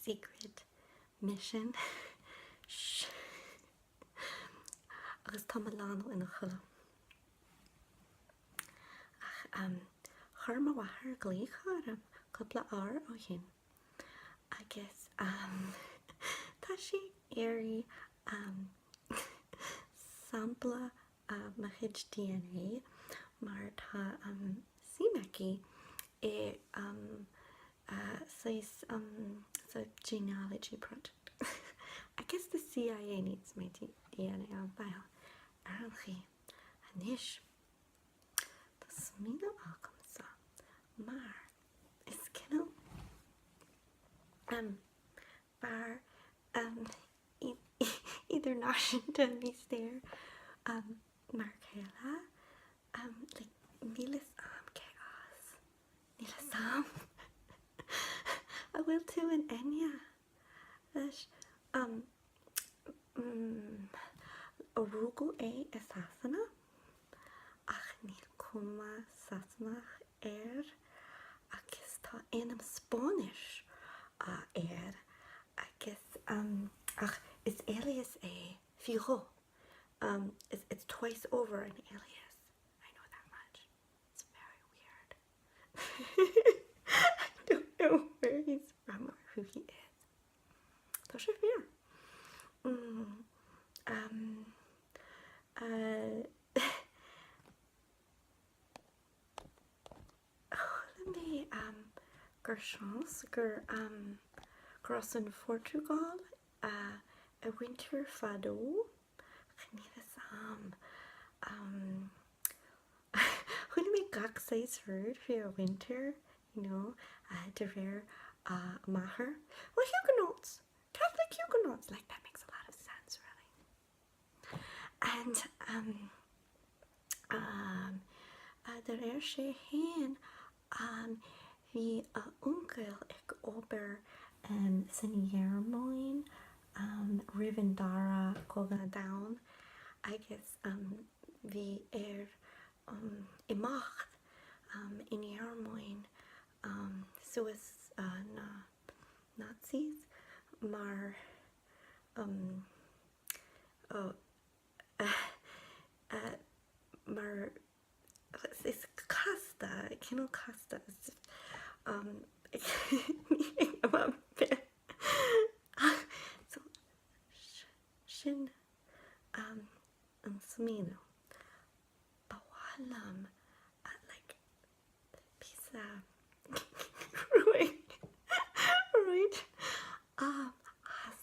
secret mission. Agus tá lán ina chola. Chur má wathair glíocha couple áir ó hin. Agus tá sí éirí sampla machid DNA mar tá simeci é the genealogy project. I guess the CIA needs my DNA on file. Aralchi, Anish. Das mina alkamsa. Maar is kennel. Bar either Nashinta mistéireach Markela like Nilas chaos. Nilas I will too in Enya. There's Orugu e assassina. Ach nil kuma sasnach agus tá enam Spanish agus ach is alias a fijo. It's twice over an alias. I know that much. It's very weird. I don't know where he's from or who he is. Tá sé fear. Let me gur chance gur cross in Portugal a winter fado. When we gach says heard for a winter, you know, to rare maher. Well, Huguenots, Catholic Huguenots, like that makes a lot of sense, really. And the rare she hen the uncle ik ober sin Yermoin Rivendara Koga down. I guess the imacht in Yermoin so is Nazis maar maar it's Costa, Kino Costa. So Shin Smino Bawalam like pizza right as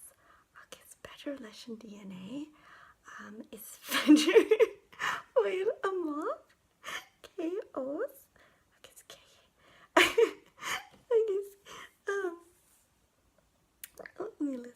I guess better lesson DNA is better oil a mob chaos I guess K I guess Nila